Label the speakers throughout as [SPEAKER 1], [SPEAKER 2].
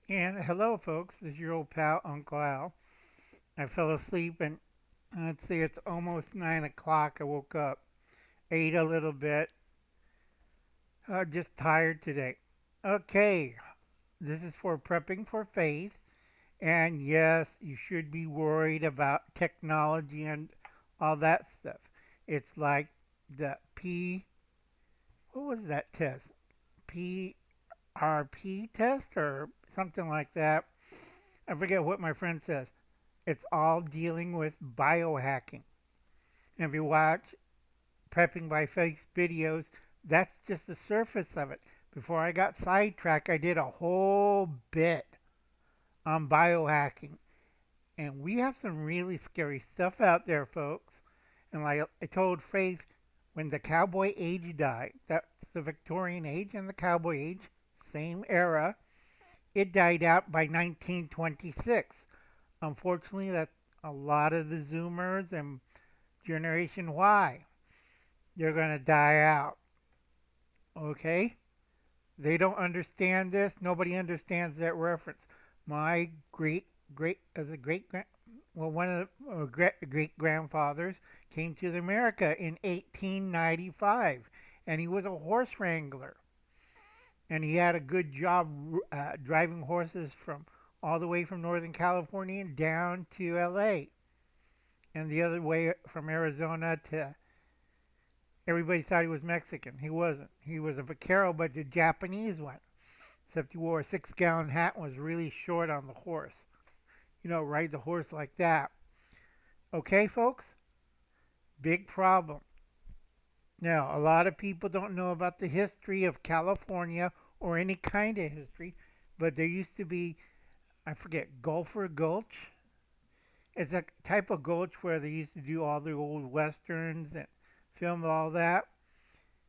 [SPEAKER 1] And hello, folks. This is your old pal, Uncle Al. I fell asleep, and let's see, it's almost 9 o'clock. I woke up, ate a little bit, just tired today. Okay, this is for prepping for faith. And yes, you should be worried about technology and all that stuff. It's like the what was that test? PRP test or something like that. I forget what my friend says. It's all dealing with biohacking. And if you watch Prepping by Faith videos, that's just the surface of it. Before I got sidetracked, I did a whole bit on biohacking. And we have some really scary stuff out there, folks. And like I told Faith, when the cowboy age died, that's the Victorian age and the cowboy age, same era, it died out by 1926. Unfortunately, that's a lot of the Zoomers and Generation Y. They're going to die out. Okay? They don't understand this. Nobody understands that reference. My as a great grand, well, one of the great grandfathers came to America in 1895, and he was a horse wrangler, and he had a good job driving horses from all the way from Northern California down to L.A. and the other way from Arizona to. Everybody thought he was Mexican. He wasn't. He was a vaquero, but the Japanese one. Except he wore a 6-gallon hat and was really short on the horse. Ride the horse like that. Okay, folks? Big problem. Now, a lot of people don't know about the history of California or any kind of history, but there used to be, I forget, Gulfer Gulch. It's a type of gulch where they used to do all the old westerns and film all that.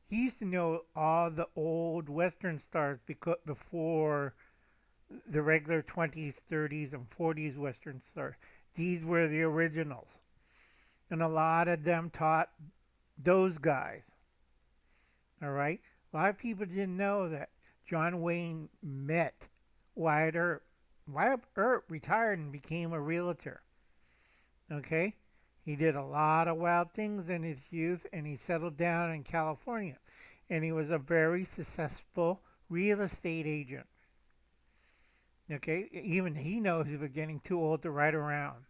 [SPEAKER 1] He used to know all the old western stars before the regular 20s, 30s, and 40s western stars. These were the originals. And a lot of them taught those guys. All right? A lot of people didn't know that John Wayne met Wyatt Earp. Wyatt Earp retired and became a realtor. Okay? He did a lot of wild things in his youth and he settled down in California. And he was a very successful real estate agent. Okay? Even he knows he was getting too old to ride around.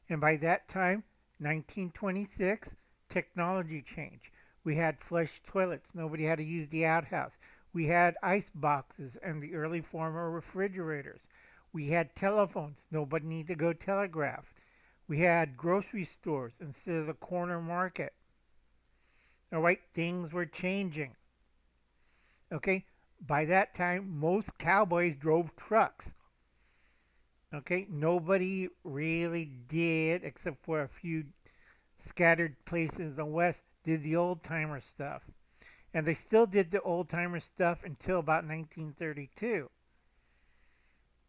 [SPEAKER 1] And by that time, 1926, technology changed. We had flush toilets. Nobody had to use the outhouse. We had ice boxes and the early form of refrigerators. We had telephones. Nobody needed to go telegraph. We had grocery stores instead of the corner market. All right, things were changing. Okay, by that time, most cowboys drove trucks. Okay, nobody really did, except for a few scattered places in the West, did the old timer stuff. And they still did the old timer stuff until about 1932.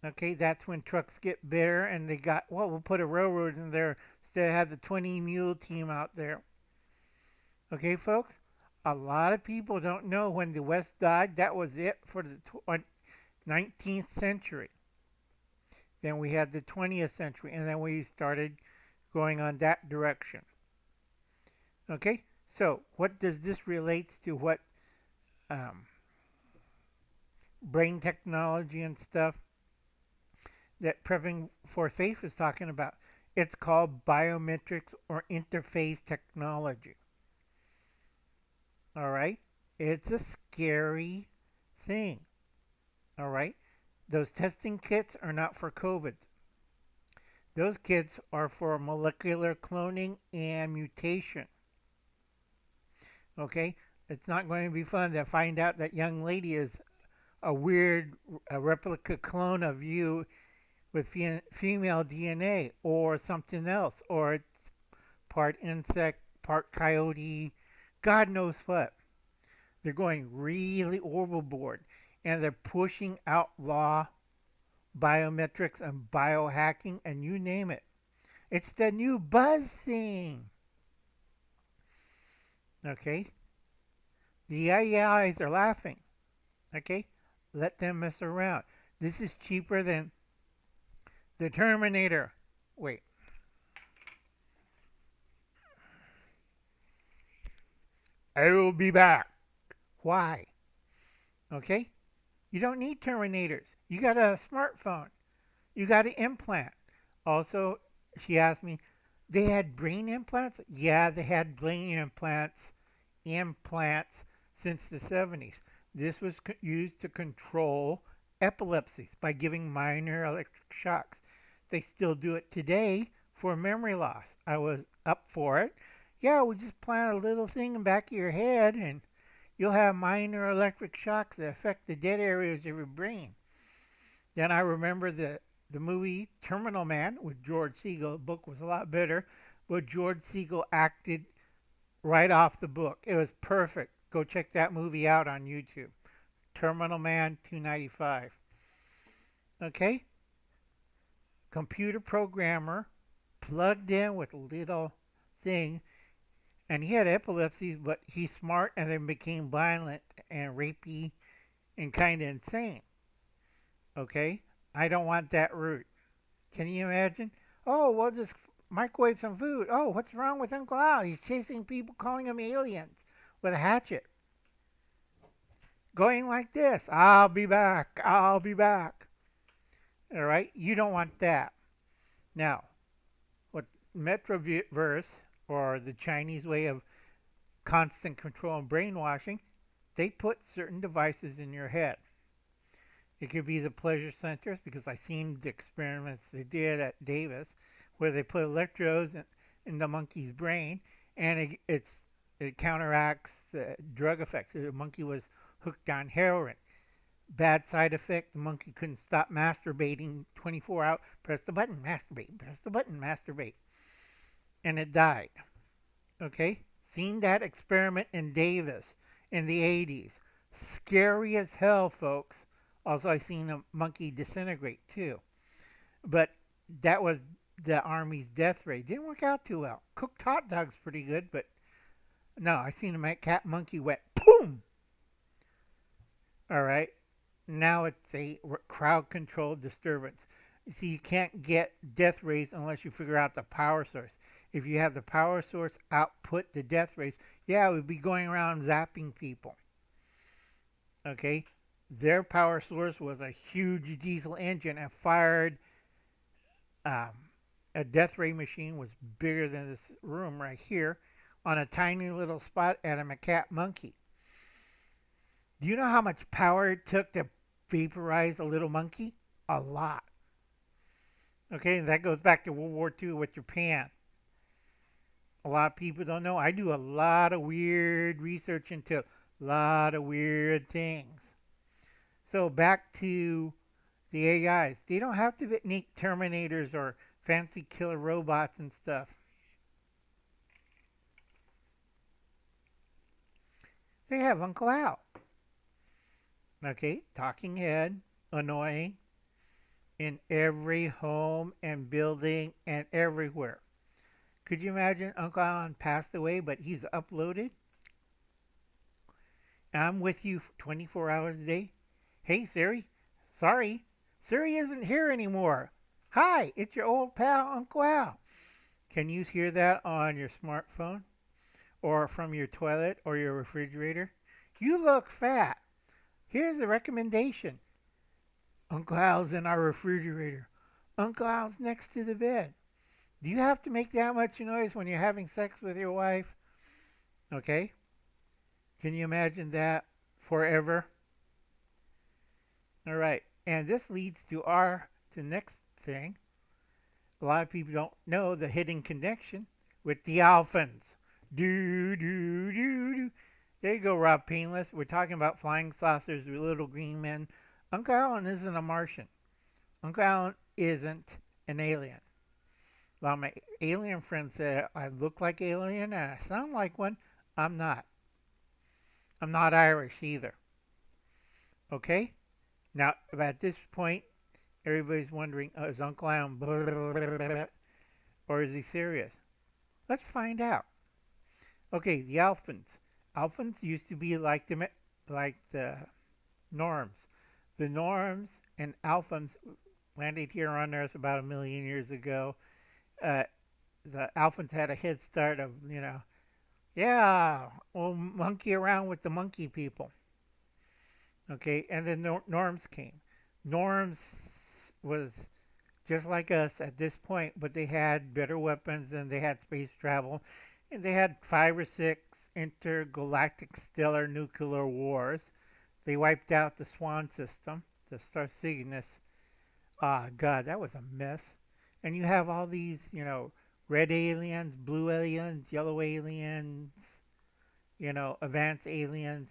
[SPEAKER 1] Okay, that's when trucks get better and they got, well, we'll put a railroad in there instead of have the 20 mule team out there. Okay, folks? A lot of people don't know when the West died, that was it for the 19th century. Then we had the 20th century, and then we started going on that direction. Okay, so what does this relates to what um, brain technology and stuff that Prepping for Faith is talking about? It's called biometrics or interface technology. All right, it's a scary thing. All right, those testing kits are not for COVID. Those kits are for molecular cloning and mutation. Okay, it's not going to be fun to find out that young lady is a weird a replica clone of you with female DNA or something else, or it's part insect, part coyote, God knows what. They're going really overboard and they're pushing outlaw biometrics and biohacking and you name it. It's the new buzz thing. Okay? The AIs are laughing. Okay? Let them mess around. This is cheaper than the Terminator. Wait. I will be back. Why? Okay? You don't need Terminators. You got a smartphone. You got an implant. Also, she asked me, they had brain implants? Yeah, they had brain implants since the 70s. This was used to control epilepsies by giving minor electric shocks. They still do it today for memory loss. I was up for it. Yeah, we just plant a little thing in the back of your head and you'll have minor electric shocks that affect the dead areas of your brain. Then I remember the movie Terminal Man with George Segal. The book was a lot better, but George Segal acted right off the book. It was perfect. Go check that movie out on YouTube. Terminal Man 295. Okay? Computer programmer plugged in with a little thing, and he had epilepsy, but he's smart and then became violent and rapey and kind of insane. Okay? I don't want that route. Can you imagine? Oh, we'll just microwave some food. Oh, what's wrong with Uncle Al? He's chasing people, calling them aliens with a hatchet. Going like this. I'll be back. I'll be back. All right? You don't want that. Now, what Metroverse, or the Chinese way of constant control and brainwashing, they put certain devices in your head. It could be the pleasure centers, because I seen the experiments they did at Davis, where they put electrodes in the monkey's brain, and it counteracts the drug effects. The monkey was hooked on heroin. Bad side effect, the monkey couldn't stop masturbating 24 hours. Press the button, masturbate. Press the button, masturbate. And it died. Okay? Seen that experiment in Davis in the 80s. Scary as hell, folks. Also, I seen a monkey disintegrate too. But that was the Army's death rate. Didn't work out too well. Cooked hot dogs pretty good, but no, I seen a cat monkey went boom. All right. Now it's a crowd controlled disturbance. You see, you can't get death rays unless you figure out the power source. If you have the power source output the death rays, yeah, we'd be going around zapping people. Okay? Their power source was a huge diesel engine and fired a death ray machine was bigger than this room right here on a tiny little spot at a macaque monkey. Do you know how much power it took to vaporize a little monkey? A lot. Okay, that goes back to World War II with Japan. A lot of people don't know. I do a lot of weird research into a lot of weird things. So back to the AIs. They don't have to make Terminators or fancy killer robots and stuff. They have Uncle Al. Okay, talking head, annoying, in every home and building and everywhere. Could you imagine Uncle Al passed away, but he's uploaded? I'm with you 24 hours a day. Hey, Siri. Sorry, Siri isn't here anymore. Hi, it's your old pal, Uncle Al. Can you hear that on your smartphone? Or from your toilet or your refrigerator? You look fat. Here's a recommendation. Uncle Al's in our refrigerator. Uncle Al's next to the bed. Do you have to make that much noise when you're having sex with your wife? Okay. Can you imagine that forever? All right. And this leads to the next thing. A lot of people don't know the hidden connection with the dolphins. Do, do, do, do. There you go, Rob Painless. We're talking about flying saucers with little green men. Uncle Alan isn't a Martian. Uncle Alan isn't an alien. A lot of my alien friends say I look like alien and I sound like one. I'm not. I'm not Irish either. Okay? Now, at this point, everybody's wondering, is Uncle Alan blah, blah, blah, blah, blah, or is he serious? Let's find out. Okay, the Alphans. Alphans used to be like the norms. The Norms and Alphans landed here on Earth about a million years ago. Uh, the Alphans had a head start of, yeah, we'll monkey around with the monkey people. Okay, and then Norms came. Norms was just like us at this point, but they had better weapons and they had space travel. And they had 5 or 6 intergalactic stellar nuclear wars. They wiped out the Swan system, the Star Cygnus. Ah, God, that was a mess. And you have all these, red aliens, blue aliens, yellow aliens, advanced aliens.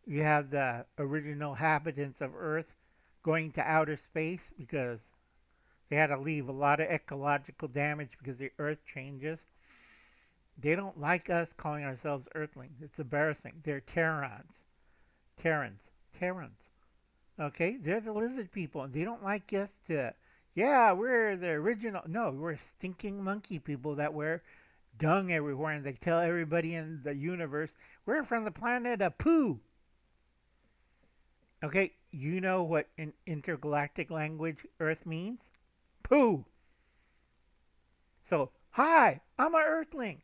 [SPEAKER 1] You have the original inhabitants of Earth going to outer space because they had to leave a lot of ecological damage because the Earth changes. They don't like us calling ourselves Earthlings. It's embarrassing. They're Terrans. Terrans. Terrans. Okay? They're the lizard people. And they don't like us to, yeah, we're the original. No, we're stinking monkey people that wear dung everywhere. And they tell everybody in the universe, we're from the planet of poo. Okay? You know what in intergalactic language Earth means? Poo. So, hi, I'm an Earthling.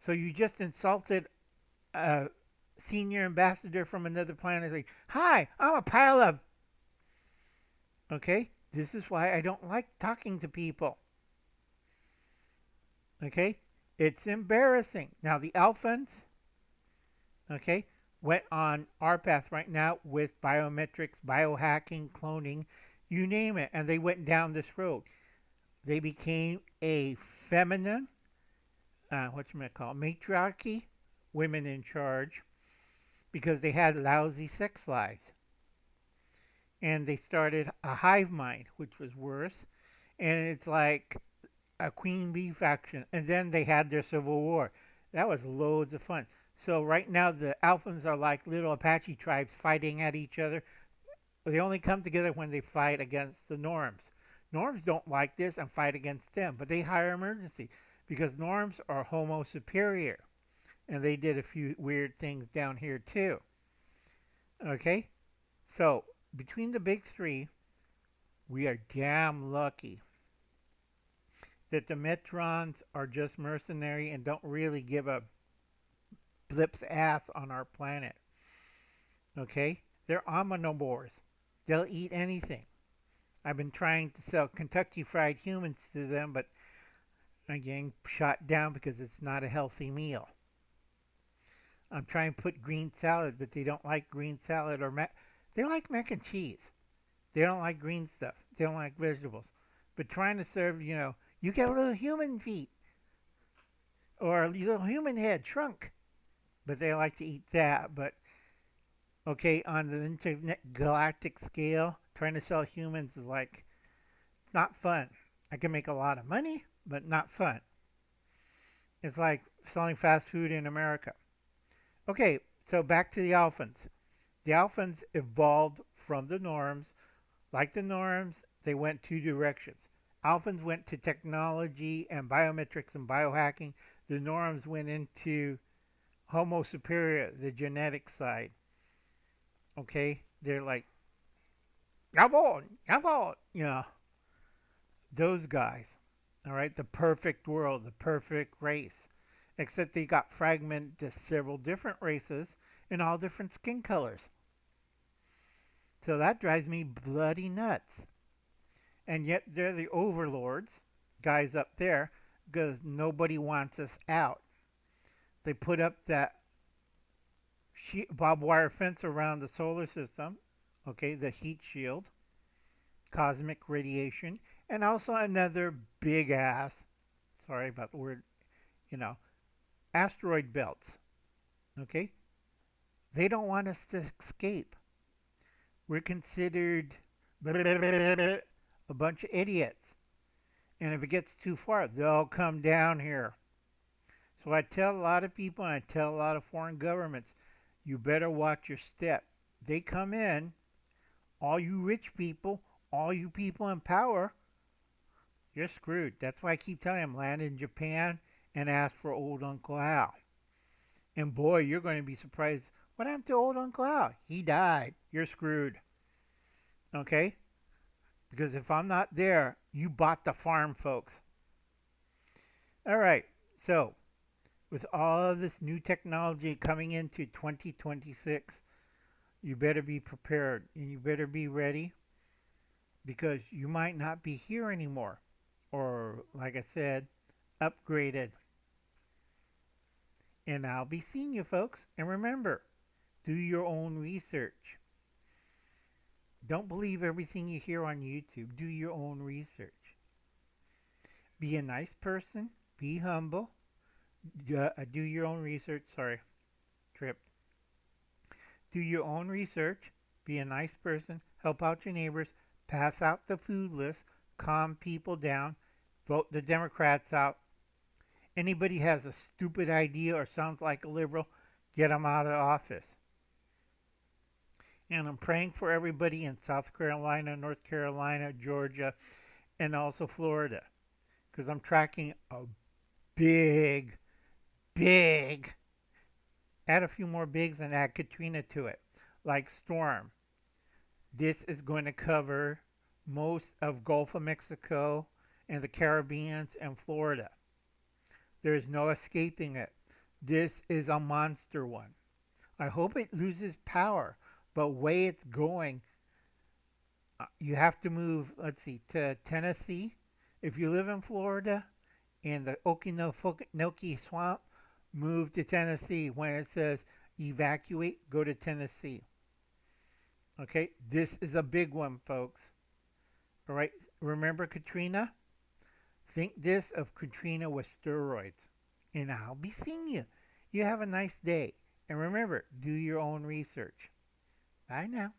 [SPEAKER 1] So you just insulted a senior ambassador from another planet. Like, hi, I'm a pile of. Okay, this is why I don't like talking to people. Okay, it's embarrassing. Now the Alphans, okay, went on our path right now with biometrics, biohacking, cloning, you name it, and they went down this road. They became a feminine, matriarchy, women in charge, because they had lousy sex lives. And they started a hive mind, which was worse. And it's like a queen bee faction. And then they had their civil war. That was loads of fun. So right now the Alphans are like little Apache tribes fighting at each other. They only come together when they fight against the Norms. Norms don't like this and fight against them, but they hire emergency because Norms are homo superior. And they did a few weird things down here too. Okay? So, between the big three, we are damn lucky that the Metrons are just mercenary and don't really give a blip's ass on our planet. Okay? They're omnivores. They'll eat anything. I've been trying to sell Kentucky Fried Humans to them, but I'm getting shot down because it's not a healthy meal. I'm trying to put green salad, but they don't like green salad or they like mac and cheese. They don't like green stuff. They don't like vegetables. But trying to serve, you get a little human feet or a little human head shrunk. But they like to eat that. But okay, on the intergalactic scale, trying to sell humans is like, it's not fun. I can make a lot of money, but not fun. It's like selling fast food in America. Okay, so back to the Alphans. The Alphans evolved from the Norms. Like the Norms, they went 2 directions. Alphans went to technology and biometrics and biohacking. The Norms went into Homo superior, the genetic side. Okay, they're like, jawohl, jawohl, those guys. All right, the perfect world, the perfect race. Except they got fragmented to several different races in all different skin colors. So that drives me bloody nuts. And yet they're the overlords, guys up there, because nobody wants us out. They put up that barbed wire fence around the solar system, okay, the heat shield, cosmic radiation, and also another big ass, sorry about the word, asteroid belts. Okay? They don't want us to escape. We're considered a bunch of idiots. And if it gets too far, they'll come down here. So I tell a lot of people and I tell a lot of foreign governments, you better watch your step. They come in, all you rich people, all you people in power, you're screwed. That's why I keep telling them, land in Japan and ask for old Uncle Al. And boy, you're going to be surprised What happened to old Uncle Al? He died. You're screwed. Okay? Because if I'm not there, you bought the farm, folks. All right. So, with all of this new technology coming into 2026, you better be prepared and you better be ready because you might not be here anymore. Or, like I said, upgraded. And I'll be seeing you, folks. And remember, do your own research. Don't believe everything you hear on YouTube. Do your own research. Be a nice person. Be humble. Do your own research. Sorry, tripped. Do your own research. Be a nice person. Help out your neighbors. Pass out the food list. Calm people down. Vote the Democrats out. Anybody has a stupid idea or sounds like a liberal, get them out of office. And I'm praying for everybody in South Carolina, North Carolina, Georgia, and also Florida. Because I'm tracking a big, big, add a few more bigs and add Katrina to it, like storm. This is going to cover most of Gulf of Mexico and the Caribbeans and Florida. There is no escaping it. This is a monster one. I hope it loses power, but way it's going, you have to move, let's see, to Tennessee. If you live in Florida in the Okefenokee Swamp, move to Tennessee. When it says evacuate, go to Tennessee. Okay, this is a big one, folks. All right, remember Katrina? Think this of Katrina with steroids. And I'll be seeing you. You have a nice day. And remember, do your own research. Bye now.